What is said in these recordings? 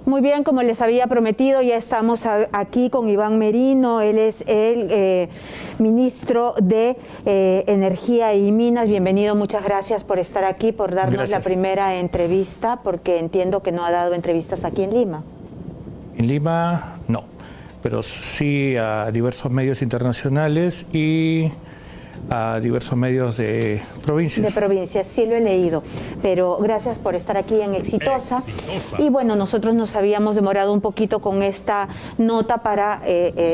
Muy bien, como les había prometido, ya estamos aquí con Iván Merino. Él es el ministro de Energía y Minas. Bienvenido, muchas gracias por estar aquí, por darnos la primera entrevista, porque entiendo que no ha dado entrevistas aquí en Lima. En Lima no, pero sí a diversos medios internacionales y a diversos medios de provincias. De provincias, sí lo he leído, pero gracias por estar aquí en Exitosa. Y bueno, nosotros nos habíamos demorado un poquito con esta nota para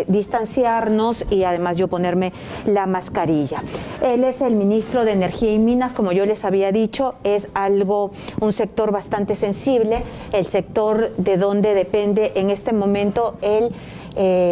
distanciarnos y además yo ponerme la mascarilla. Él es el ministro de Energía y Minas, como yo les había dicho, es un sector bastante sensible, el sector de donde depende en este momento el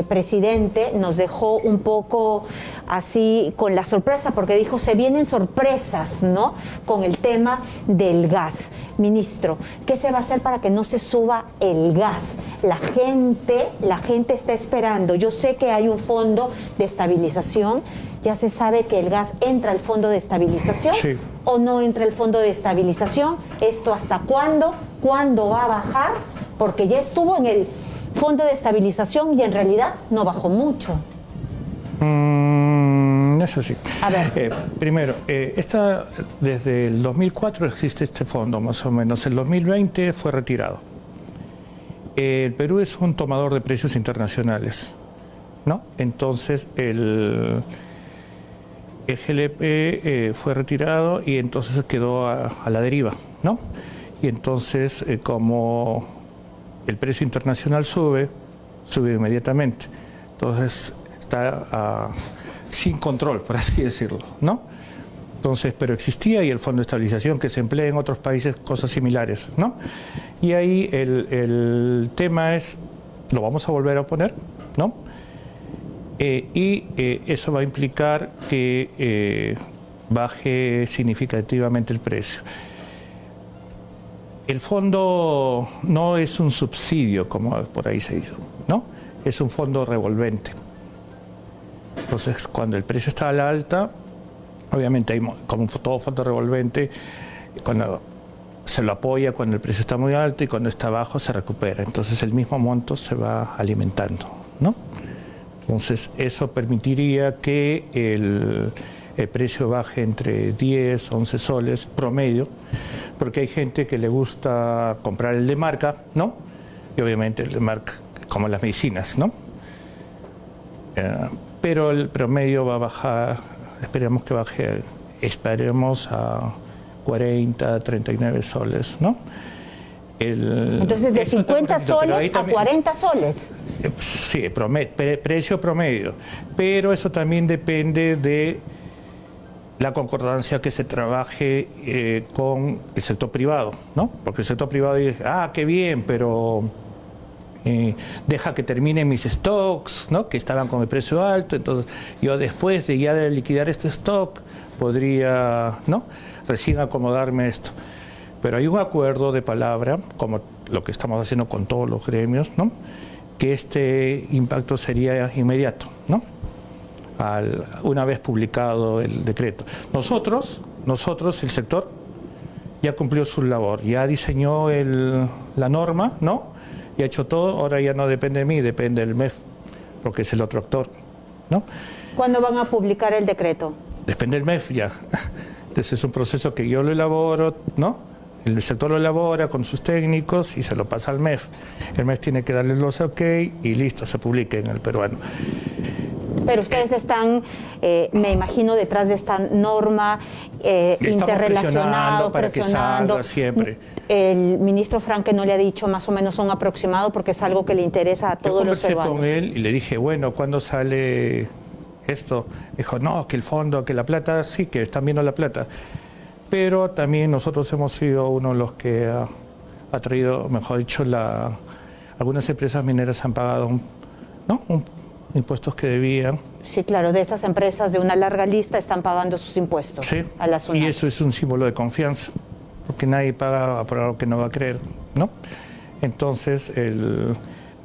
presidente. Nos dejó un poco así con la sorpresa, porque dijo, se vienen sorpresas, ¿no?, con el tema del gas. Ministro, ¿qué se va a hacer para que no se suba el gas? La gente está esperando. Yo sé que hay un fondo de estabilización. Ya se sabe que el gas entra al fondo de estabilización. Sí. ¿O no entra el fondo de estabilización? ¿Esto hasta cuándo? ¿Cuándo va a bajar? Porque ya estuvo en el fondo de estabilización y en realidad no bajó mucho. Es así. A ver. Primero, desde el 2004 existe este fondo, más o menos. El 2020 fue retirado. El Perú es un tomador de precios internacionales, ¿no? Entonces, el GLP fue retirado y entonces quedó a la deriva, ¿no? Y entonces, como el precio internacional sube inmediatamente. Entonces está sin control, por así decirlo, ¿no? Entonces, pero existía y el fondo de estabilización que se emplea en otros países, cosas similares, ¿no? Y ahí el tema es, lo vamos a volver a poner, ¿no? Eso va a implicar que baje significativamente el precio. El fondo no es un subsidio, como por ahí se dice, ¿no? Es un fondo revolvente. Entonces, cuando el precio está a la alta, obviamente, como todo fondo revolvente, cuando se lo apoya cuando el precio está muy alto y cuando está bajo se recupera. Entonces, el mismo monto se va alimentando, ¿no? Entonces, eso permitiría que el precio baje entre 10, 11 soles promedio, porque hay gente que le gusta comprar el de marca, ¿no? Y obviamente el de marca, como las medicinas, ¿no? Pero el promedio va a bajar, esperemos que baje, esperemos a 40, 39 soles, ¿no? Entonces, de 50 soles a 40 soles. Sí, precio promedio. Pero eso también depende de la concordancia que se trabaje con el sector privado, ¿no? Porque el sector privado dice, qué bien, pero deja que terminen mis stocks, ¿no?, que estaban con el precio alto, entonces yo después de ya de liquidar este stock podría, ¿no?, recién acomodarme esto. Pero hay un acuerdo de palabra, como lo que estamos haciendo con todos los gremios, ¿no?, que este impacto sería inmediato, ¿no?, una vez publicado el decreto. Nosotros, el sector, ya cumplió su labor, ya diseñó la norma, ¿no?, y ha hecho todo, ahora ya no depende de mí, depende del MEF, porque es el otro actor, ¿no? ¿Cuándo van a publicar el decreto? Depende del MEF ya. Entonces es un proceso que yo lo elaboro, ¿no? El sector lo elabora con sus técnicos y se lo pasa al MEF. El MEF tiene que darle los OK y listo, se publica en el peruano. Pero ustedes están, me imagino, detrás de esta norma, interrelacionados, para que salga siempre. El ministro Franque no le ha dicho más o menos un aproximado, porque es algo que le interesa a todos los peruanos. Yo conversé con él y le dije, bueno, ¿cuándo sale esto? Dijo, no, que el fondo, que la plata, sí, que están viendo la plata. Pero también nosotros hemos sido uno de los que ha traído, mejor dicho, algunas empresas mineras han pagado impuestos que debían. Sí, claro, de esas empresas de una larga lista están pagando sus impuestos, sí, a la SUNAT. Y eso es un símbolo de confianza, porque nadie paga por algo que no va a creer, ¿no? Entonces, de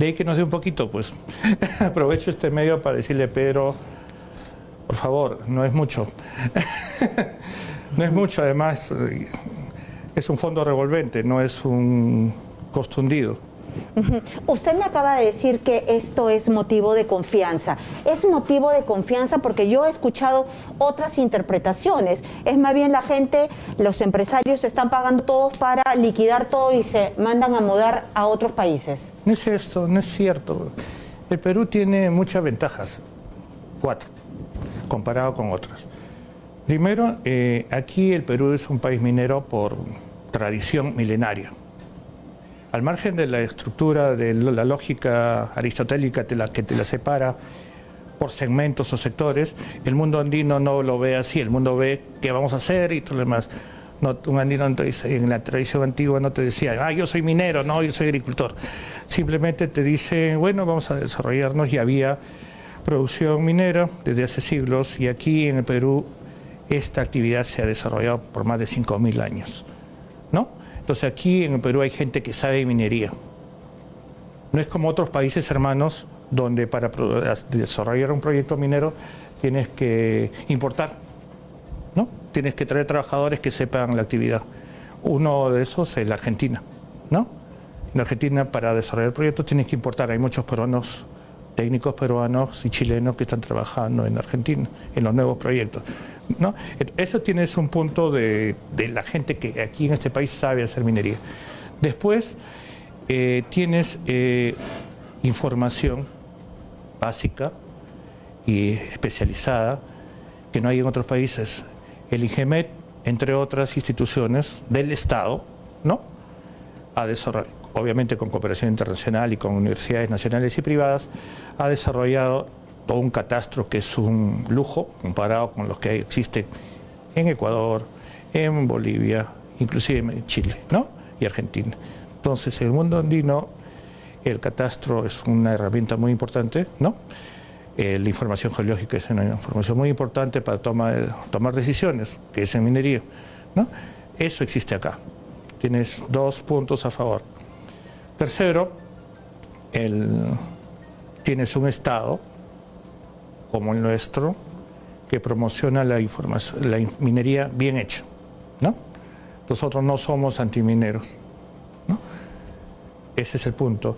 ahí que nos dé un poquito, pues, aprovecho este medio para decirle, Pedro, por favor, no es mucho. No es mucho, además, es un fondo revolvente, no es un costo hundido. Usted me acaba de decir que esto es motivo de confianza. Es motivo de confianza porque yo he escuchado otras interpretaciones. Es más bien la gente, los empresarios están pagando todos para liquidar todo y se mandan a mudar a otros países. No es esto, no es cierto. El Perú tiene muchas ventajas, 4, comparado con otras. Primero, aquí el Perú es un país minero por tradición milenaria. Al margen de la estructura, de la lógica aristotélica que te la separa por segmentos o sectores, el mundo andino no lo ve así. El mundo ve qué vamos a hacer y todo lo demás. No, un andino en la tradición antigua no te decía, yo soy minero, no, yo soy agricultor. Simplemente te dice, bueno, vamos a desarrollarnos, y había producción minera desde hace siglos, y aquí en el Perú esta actividad se ha desarrollado por más de 5.000 años, ¿no? Entonces aquí en el Perú hay gente que sabe de minería. No es como otros países hermanos donde para desarrollar un proyecto minero tienes que importar, ¿no? Tienes que traer trabajadores que sepan la actividad. Uno de esos es la Argentina, ¿no? En Argentina para desarrollar proyectos tienes que importar. Hay muchos peruanos, técnicos peruanos y chilenos que están trabajando en Argentina, en los nuevos proyectos, ¿no? Eso tienes un punto de la gente que aquí en este país sabe hacer minería. Después tienes información básica y especializada que no hay en otros países. El INGEMET, entre otras instituciones del Estado, ¿no?, ha desarrollado, obviamente con cooperación internacional y con universidades nacionales y privadas, ha desarrollado todo un catastro que es un lujo comparado con los que existen en Ecuador, en Bolivia, inclusive en Chile, ¿no?, y Argentina. Entonces, en el mundo andino, el catastro es una herramienta muy importante, ¿no? La información geológica es una información muy importante para tomar decisiones, que es en minería, ¿no? Eso existe acá. Tienes 2 puntos a favor. Tercero, tienes un Estado como el nuestro que promociona la minería bien hecha, ¿no? Nosotros no somos antimineros, ¿no? Ese es el punto.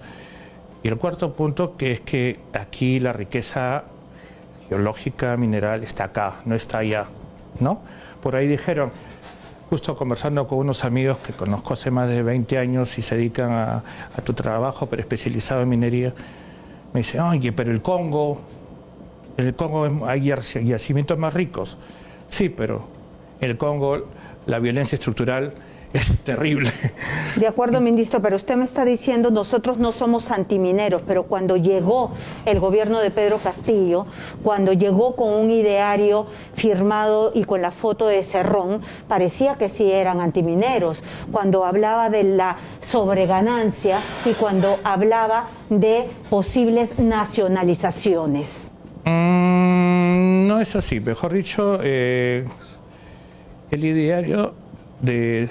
Y el cuarto punto, que es que aquí la riqueza geológica, mineral, está acá, no está allá, ¿no? Por ahí dijeron, justo conversando con unos amigos que conozco hace más de 20 años y se dedican a tu trabajo, pero especializado en minería, me dicen, oye, pero el Congo hay yacimientos más ricos. Sí, pero en el Congo la violencia estructural es terrible. De acuerdo, ministro, pero usted me está diciendo, nosotros no somos antimineros, pero cuando llegó el gobierno de Pedro Castillo, cuando llegó con un ideario firmado y con la foto de Cerrón, parecía que sí eran antimineros, cuando hablaba de la sobreganancia y cuando hablaba de posibles nacionalizaciones. No es así, mejor dicho, el ideario de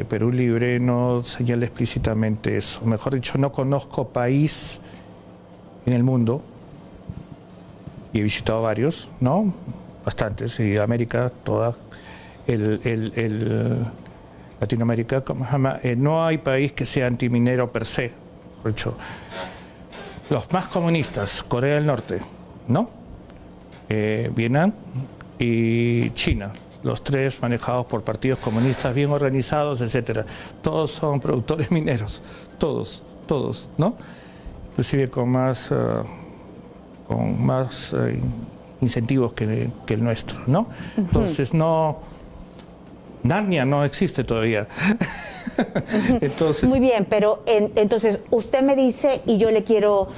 Perú Libre no señala explícitamente eso. Mejor dicho, no conozco país en el mundo, y he visitado varios, ¿no? Bastantes, y América, toda, Latinoamérica, no hay país que sea antiminero per se. Mejor dicho, los más comunistas, Corea del Norte, ¿no? Vietnam y China. Los 3 manejados por partidos comunistas bien organizados, etcétera. Todos son productores mineros, todos, ¿no? Inclusive con más incentivos que el nuestro, ¿no? Entonces Narnia no existe todavía. Entonces, muy bien, pero entonces usted me dice y yo le quiero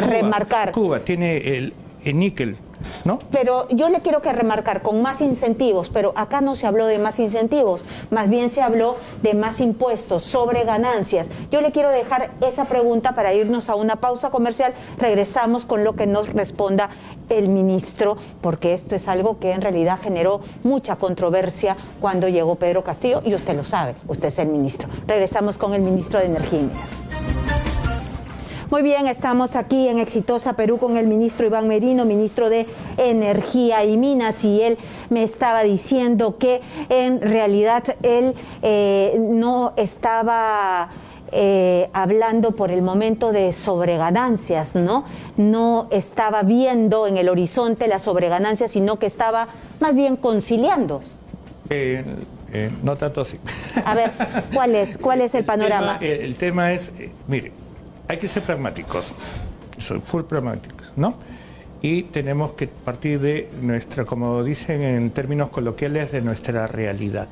remarcar. Cuba tiene el níquel, ¿no? Pero yo le quiero que remarcar con más incentivos, pero acá no se habló de más incentivos, más bien se habló de más impuestos sobre ganancias. Yo le quiero dejar esa pregunta para irnos a una pausa comercial. Regresamos con lo que nos responda el ministro, porque esto es algo que en realidad generó mucha controversia cuando llegó Pedro Castillo, y usted lo sabe, usted es el ministro. Regresamos con el ministro de Energía y Minas. Muy bien, estamos aquí en Exitosa Perú con el ministro Iván Merino, ministro de Energía y Minas, y él me estaba diciendo que en realidad él no estaba hablando por el momento de sobreganancias, ¿no? No estaba viendo en el horizonte las sobreganancias, sino que estaba más bien conciliando. No tanto así. A ver, ¿cuál es el panorama? El tema es, mire, hay que ser pragmáticos, soy full pragmáticos, ¿no? Y tenemos que partir de nuestra, como dicen en términos coloquiales, de nuestra realidad.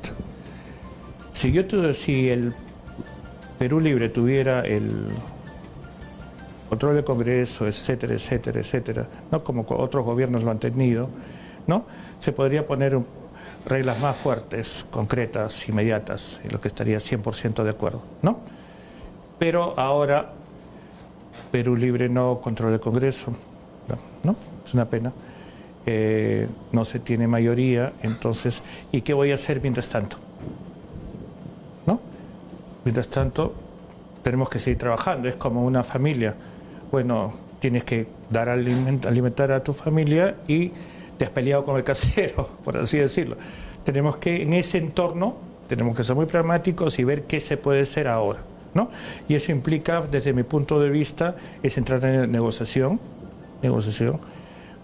Si el Perú Libre tuviera el control del Congreso, etcétera, etcétera, etcétera, ¿no? Como otros gobiernos lo han tenido, ¿no? Se podría poner reglas más fuertes, concretas, inmediatas, en lo que estaría 100% de acuerdo, ¿no? Pero ahora Perú Libre no controla el Congreso, ¿no? Es una pena. No se tiene mayoría, entonces, ¿y qué voy a hacer mientras tanto? ¿No? Mientras tanto, tenemos que seguir trabajando, es como una familia. Bueno, tienes que dar alimentar a tu familia y te has peleado con el casero, por así decirlo. Tenemos que, en ese entorno, tenemos que ser muy pragmáticos y ver qué se puede hacer ahora, ¿no? Y eso implica, desde mi punto de vista, es entrar en negociación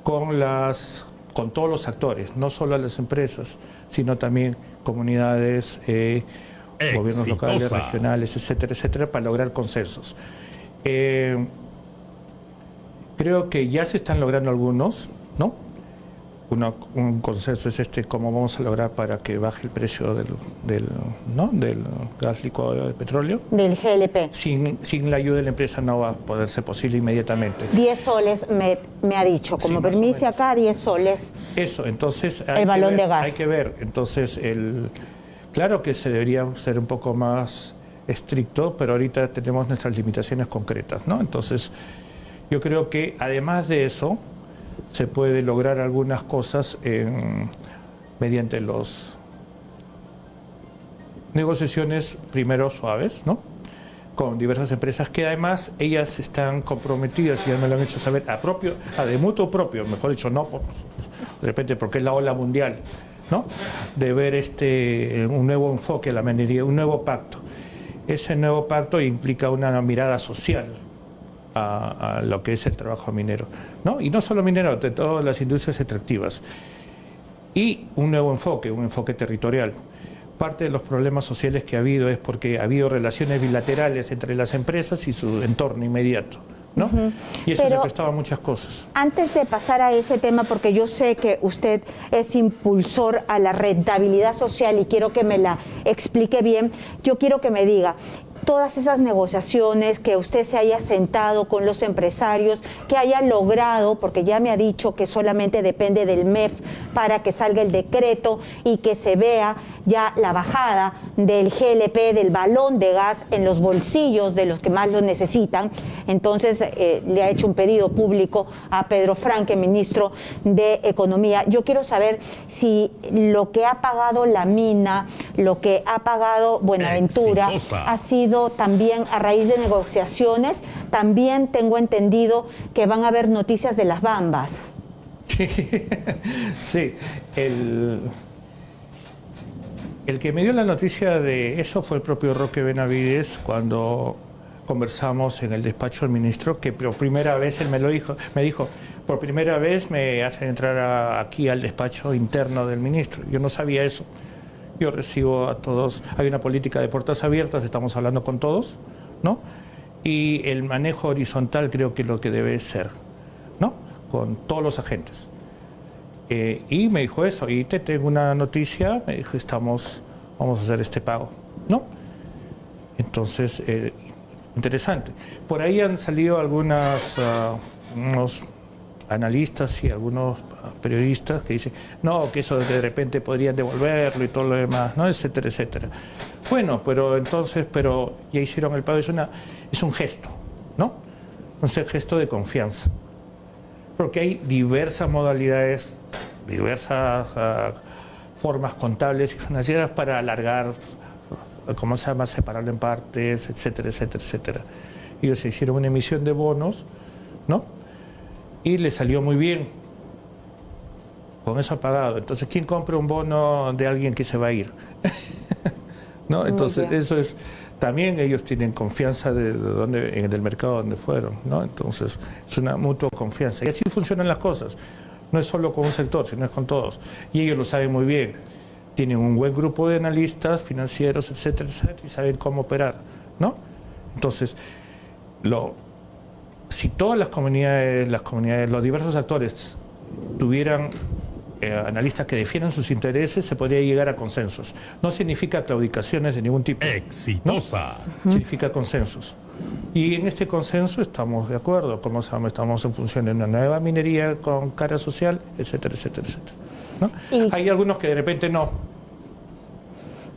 con todos los actores, no solo las empresas, sino también comunidades, gobiernos locales, regionales, etcétera, etcétera, para lograr consensos. Creo que ya se están logrando algunos, ¿no? Un consenso es cómo vamos a lograr para que baje el precio del gas licuado de petróleo. Del GLP. Sin la ayuda de la empresa no va a poder ser posible inmediatamente. 10 soles me ha dicho, como sí, permiso acá, 10 soles. Eso, entonces el balón de gas. Hay que ver, entonces, claro que se debería ser un poco más estricto, pero ahorita tenemos nuestras limitaciones concretas, ¿no? Entonces, yo creo que además de eso, se puede lograr algunas cosas mediante las negociaciones primero suaves, ¿no? Con diversas empresas que además ellas están comprometidas y ya me lo han hecho saber de mutuo propio, mejor dicho, no de repente porque es la ola mundial, ¿no? De ver un nuevo enfoque a la minería, un nuevo pacto. Ese nuevo pacto implica una mirada social a lo que es el trabajo minero, ¿no? Y no solo minero, de todas las industrias extractivas. Y un nuevo enfoque, un enfoque territorial. Parte de los problemas sociales que ha habido es porque ha habido relaciones bilaterales entre las empresas y su entorno inmediato, ¿no? Y eso se prestaba a muchas cosas. Antes de pasar a ese tema, porque yo sé que usted es impulsor a la rentabilidad social y quiero que me la explique bien, yo quiero que me diga, todas esas negociaciones, que usted se haya sentado con los empresarios, que haya logrado, porque ya me ha dicho que solamente depende del MEF para que salga el decreto y que se vea ya la bajada del GLP, del balón de gas en los bolsillos de los que más lo necesitan. Entonces le ha hecho un pedido público a Pedro Franque, ministro de Economía. Yo quiero saber si lo que ha pagado la mina, lo que ha pagado Buenaventura, ha sido también a raíz de negociaciones. También tengo entendido que van a haber noticias de las Bambas. Sí, el que me dio la noticia de eso fue el propio Roque Benavides cuando conversamos en el despacho del ministro, que por primera vez él me dijo, por primera vez me hacen entrar aquí al despacho interno del ministro. Yo no sabía eso. Yo recibo a todos, hay una política de puertas abiertas, estamos hablando con todos, ¿no? Y el manejo horizontal creo que es lo que debe ser, ¿no? Con todos los agentes. Y me dijo eso, y te tengo una noticia, me dijo, vamos a hacer este pago, ¿no? Entonces, interesante. Por ahí han salido unos analistas y algunos periodistas que dicen, no, que eso de repente podrían devolverlo y todo lo demás, ¿no? Etcétera, etcétera. Bueno, pero ya hicieron el pago, es un gesto, ¿no? Un gesto de confianza. Porque hay diversas modalidades, diversas formas contables y financieras para alargar, ¿cómo se llama?, separarlo en partes, etcétera, etcétera, etcétera. Ellos se hicieron una emisión de bonos, ¿no? Y les salió muy bien. Con eso ha pagado. Entonces, ¿quién compra un bono de alguien que se va a ir? ¿No? Entonces, eso es también ellos tienen confianza del mercado donde fueron, ¿no? Entonces, es una mutua confianza. Y así funcionan las cosas. No es solo con un sector, sino es con todos. Y ellos lo saben muy bien. Tienen un buen grupo de analistas financieros, etcétera, etcétera, y saben cómo operar, ¿no? Entonces, si todas las comunidades, los diversos actores tuvieran analistas que defiendan sus intereses, se podría llegar a consensos. No significa claudicaciones de ningún tipo. Exitosa. ¿No? Significa consensos. Y en este consenso estamos de acuerdo. Como sabemos, estamos en función de una nueva minería con cara social, etcétera, etcétera, etcétera, ¿no? Hay algunos que de repente no.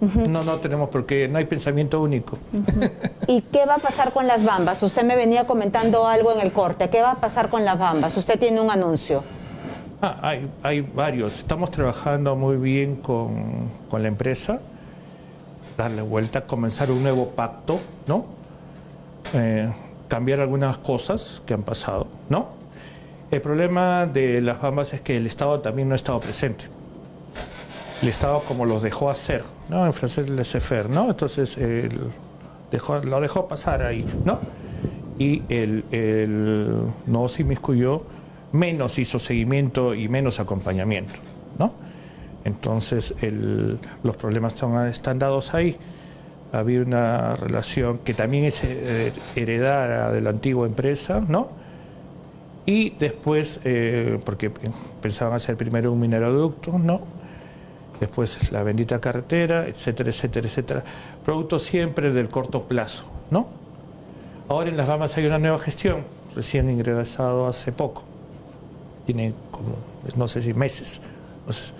No tenemos porque no hay pensamiento único. ¿Y qué va a pasar con las bambas? Usted me venía comentando algo en el corte. ¿Qué va a pasar con las bambas? Usted tiene un anuncio. Hay varios. Estamos trabajando muy bien con la empresa, darle vuelta, comenzar un nuevo pacto, ¿no? Cambiar algunas cosas que han pasado, ¿no? El problema de las bambas es que el Estado también no ha estado presente. El Estado como los dejó hacer, ¿no? En francés laissez-faire, ¿no? Entonces lo dejó pasar ahí, ¿no? Y no se inmiscuyó, menos hizo seguimiento y menos acompañamiento, ¿no? Entonces los problemas están dados ahí. Había una relación que también es heredada de la antigua empresa, ¿no? Y después, porque pensaban hacer primero un mineroducto, ¿no? Después la bendita carretera, etcétera, etcétera, etcétera. Producto siempre del corto plazo, ¿no? Ahora en Las Bambas hay una nueva gestión, recién ingresado hace poco. Tiene como, no sé si meses. Entonces,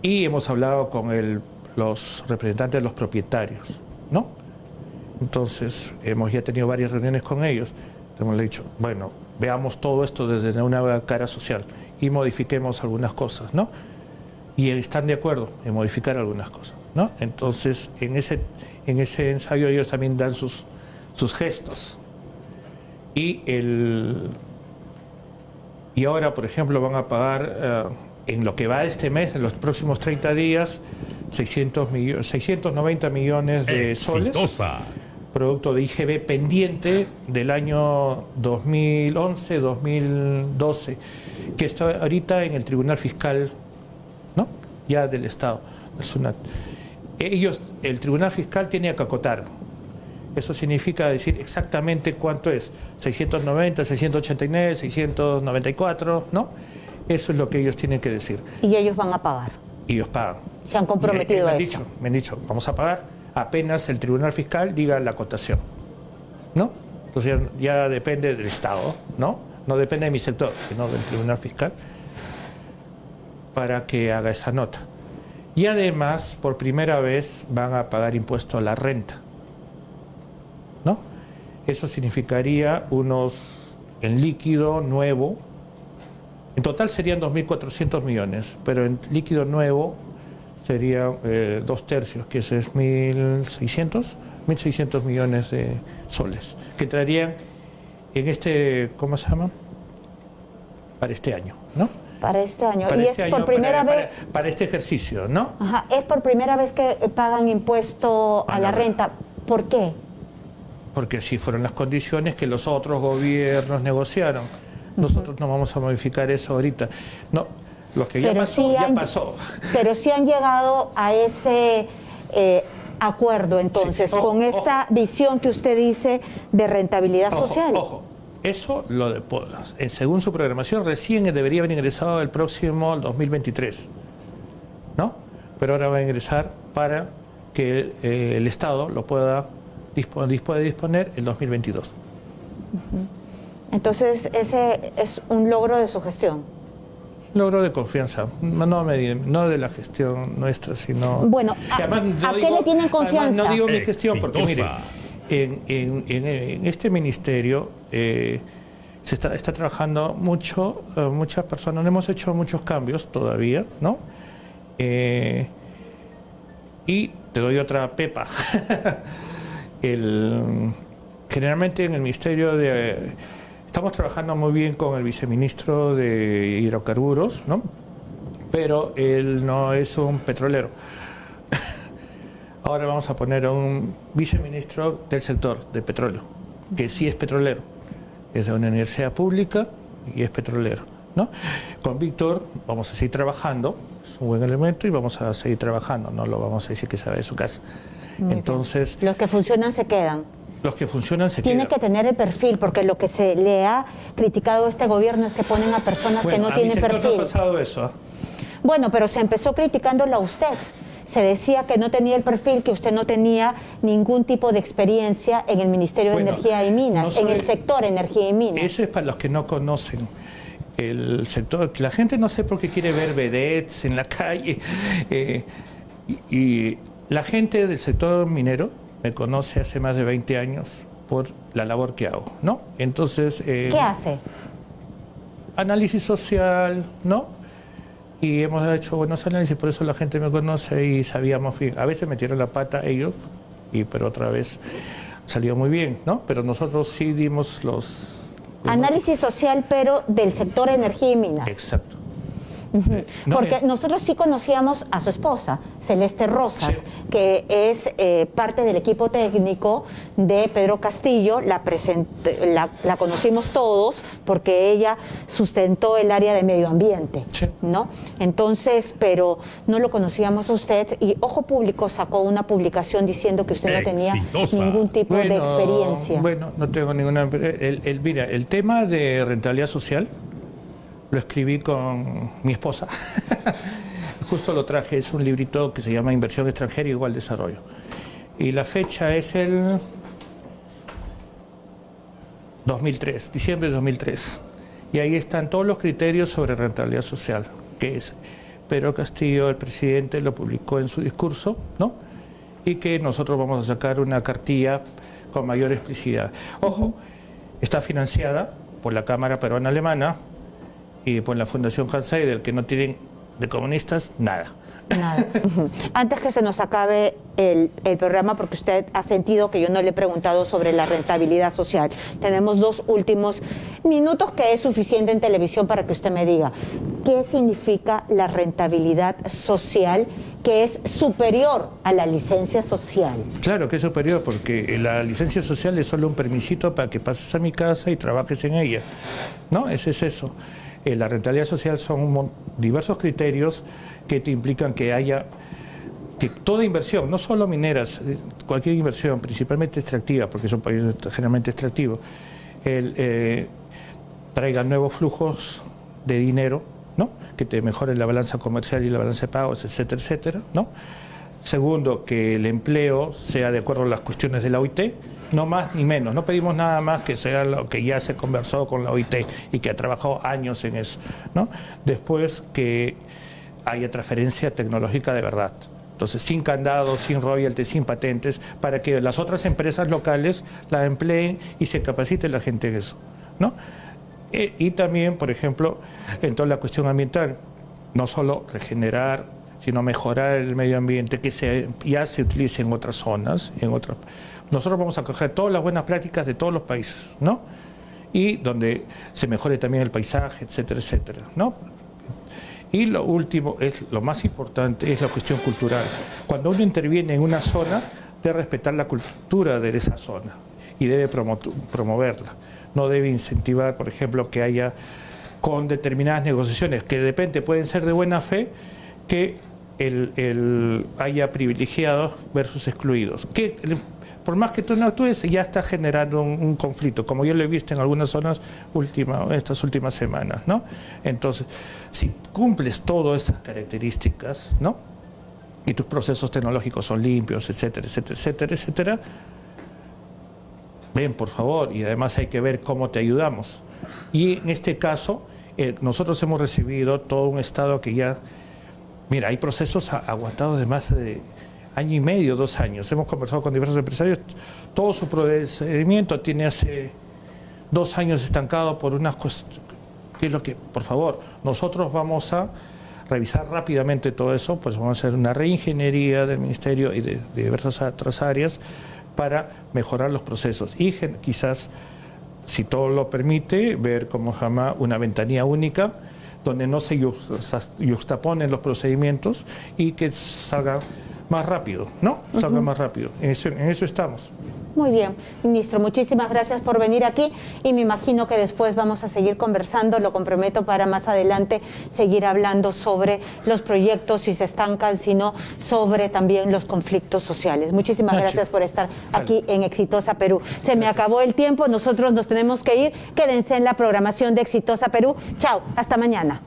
y hemos hablado con los representantes de los propietarios, ¿no? Entonces, hemos ya tenido varias reuniones con ellos. Hemos dicho, bueno, veamos todo esto desde una cara social y modifiquemos algunas cosas, ¿no? Y están de acuerdo en modificar algunas cosas, ¿no? Entonces, en ese ensayo ellos también dan sus gestos. Y ahora, por ejemplo, van a pagar, en lo que va este mes, en los próximos 30 días, 690 millones de soles, producto de IGB pendiente del año 2011-2012, que está ahorita en el Tribunal Fiscal, ¿no? Ya del Estado. El Tribunal Fiscal tiene que acotar. Eso significa decir exactamente cuánto es, 690, 689, 694, ¿no? Eso es lo que ellos tienen que decir. Y ellos van a pagar. Y ellos pagan. Se han comprometido a eso. Me han dicho, vamos a pagar apenas el Tribunal Fiscal diga la acotación, ¿no? Entonces ya depende del Estado, ¿no? No depende de mi sector, sino del Tribunal Fiscal, para que haga esa nota. Y además, por primera vez, van a pagar impuesto a la renta, ¿no? Eso significaría en líquido nuevo, en total serían 2.400 millones, pero en líquido nuevo serían 2/3, que eso es 1.600 millones de soles, que entrarían en ¿cómo se llama? Para este año, ¿no? Para este año. Para y este es año, por primera vez. Para este ejercicio, ¿no? Ajá, es por primera vez que pagan impuesto a la renta. ¿Por qué? Porque así fueron las condiciones que los otros gobiernos negociaron. Nosotros no vamos a modificar eso ahorita. No, lo que ya pasó, ya pasó. Pero sí han llegado a ese acuerdo, entonces, sí. con esta visión que usted dice de rentabilidad social. Ojo, eso, según su programación, recién debería haber ingresado el próximo 2023, ¿no? Pero ahora va a ingresar para que el Estado lo pueda disponer el 2022. Entonces, ese es un logro de su gestión. Logro de confianza, no de la gestión nuestra, sino... Bueno, ¿a qué le tienen confianza? Además, no digo mi gestión, porque mire, en este ministerio se está trabajando mucho, muchas personas, hemos hecho muchos cambios todavía, ¿no? Y te doy otra pepa. Generalmente en el ministerio estamos trabajando muy bien con el viceministro de Hidrocarburos, ¿no? Pero él no es un petrolero. Ahora vamos a poner a un viceministro del sector de petróleo, que sí es petrolero, es de una universidad pública y es petrolero, ¿no? Con Víctor vamos a seguir trabajando, es un buen elemento y vamos a seguir trabajando, no lo vamos a decir que se va de su casa. Entonces, los que funcionan se quedan. Los que funcionan se Tiene quedan. que tener el perfil, porque lo que se le ha criticado a este gobierno es que ponen a personas que no tienen perfil. No ha pasado eso. Bueno, pero se empezó criticándolo a usted. Se decía que no tenía el perfil, que usted no tenía ningún tipo de experiencia en el Ministerio de Energía y Minas, en el sector Energía y Minas. Eso es para los que no conocen el sector. La gente no sé por qué quiere ver vedettes en la calle. Y la gente del sector minero me conoce hace más de 20 años por la labor que hago, ¿no? Entonces... ¿Qué hace? Análisis social, ¿no? Y hemos hecho buenos análisis, por eso la gente me conoce y sabíamos bien. A veces metieron la pata ellos, pero otra vez salió muy bien, ¿no? Pero nosotros sí dimos los... Análisis social, pero del sector Energía y Minas. Exacto. Porque nosotros sí conocíamos a su esposa, Celeste Rosas, sí, que es parte del equipo técnico de Pedro Castillo. La conocimos todos porque ella sustentó el área de medio ambiente, sí, ¿no? Entonces, pero no lo conocíamos a usted y Ojo Público sacó una publicación diciendo que usted no tenía ningún tipo de experiencia. Bueno, no tengo ninguna... Mira, el tema de rentabilidad social lo escribí con mi esposa. Justo lo traje, es un librito que se llama Inversión extranjera igual desarrollo. Y la fecha es el 2003, diciembre de 2003. Y ahí están todos los criterios sobre rentabilidad social, que es Pedro Castillo, el presidente, lo publicó en su discurso, ¿no? Y que nosotros vamos a sacar una cartilla con mayor explicidad. Ojo, está financiada por la Cámara Peruana Alemana y por la Fundación Hans Seidel, que no tienen de comunistas nada. Nada. Antes que se nos acabe el programa, porque usted ha sentido que yo no le he preguntado sobre la rentabilidad social. Tenemos 2 últimos minutos que es suficiente en televisión para que usted me diga qué significa la rentabilidad social, que es superior a la licencia social. Claro que es superior, porque la licencia social es solo un permisito para que pases a mi casa y trabajes en ella, ¿no? Ese es eso. La rentabilidad social son diversos criterios que te implican que haya que toda inversión, no solo mineras, cualquier inversión, principalmente extractiva, porque son países generalmente extractivos, traiga nuevos flujos de dinero, ¿no? Que te mejoren la balanza comercial y la balanza de pagos, etcétera, etcétera, ¿no? Segundo, que el empleo sea de acuerdo a las cuestiones de la OIT, no más ni menos. No pedimos nada más que sea lo que ya se conversó con la OIT y que ha trabajado años en eso, ¿no? Después, que haya transferencia tecnológica de verdad. Entonces, sin candados, sin royalties, sin patentes, para que las otras empresas locales la empleen y se capacite la gente en eso, ¿no? Y también, por ejemplo, en toda la cuestión ambiental, no solo regenerar, sino mejorar el medio ambiente, que ya se utilice en otras zonas, en otras... Nosotros vamos a coger todas las buenas prácticas de todos los países, ¿no? Y donde se mejore también el paisaje, etcétera, etcétera, ¿no? Y lo último, lo más importante, es la cuestión cultural. Cuando uno interviene en una zona, debe respetar la cultura de esa zona y debe promoverla. No debe incentivar, por ejemplo, que haya con determinadas negociaciones, que de repente pueden ser de buena fe, que haya privilegiados versus excluidos. Que por más que tú no actúes, ya está generando un conflicto, como yo lo he visto en algunas zonas estas últimas semanas, ¿no? Entonces, si cumples todas esas características, ¿no? Y tus procesos tecnológicos son limpios, etcétera, etcétera, etcétera, etcétera, ven, por favor, y además hay que ver cómo te ayudamos. Y en este caso, nosotros hemos recibido todo un Estado que ya... Mira, hay procesos aguantados de más de año y medio, 2 años. Hemos conversado con diversos empresarios. Todo su procedimiento tiene hace 2 años estancado por unas cuestiones. ¿Qué es lo que? Por favor, nosotros vamos a revisar rápidamente todo eso, pues vamos a hacer una reingeniería del Ministerio y de diversas otras áreas para mejorar los procesos. Y quizás, si todo lo permite, ver cómo se llama una ventanilla única, donde no se yuxtaponen los procedimientos y que salga más rápido, ¿no? Salga más rápido. En eso estamos. Muy bien, ministro, muchísimas gracias por venir aquí y me imagino que después vamos a seguir conversando, lo comprometo para más adelante seguir hablando sobre los proyectos, si se estancan, si no, sobre también los conflictos sociales. Muchísimas gracias por estar aquí en Exitosa Perú. Se me acabó el tiempo, nosotros nos tenemos que ir, quédense en la programación de Exitosa Perú. Chao, hasta mañana.